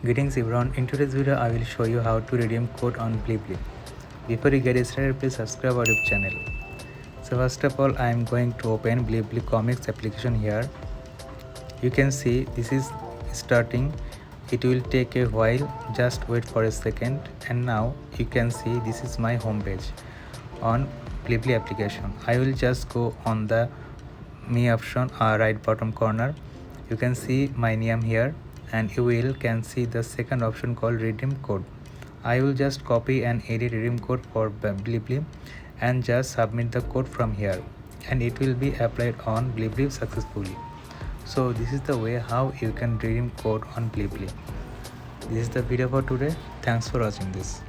Greetings everyone, in today's video I will show you how to redeem code on bilibli. Before you get started, please subscribe our YouTube channel. So first of all I am going to open bilibli comics application here. You can see this is starting. It will take a while, just wait for a second. And now you can see this is my home page on bilibli application. I will just go on the me option right bottom corner. You can see my name here and you will can see the second option called redeem code. I will just copy and edit redeem code for bilibli and just submit the code from here and it will be applied on bilibli successfully. So this is the way how you can redeem code on bilibli. This is the video for today. Thanks for watching this.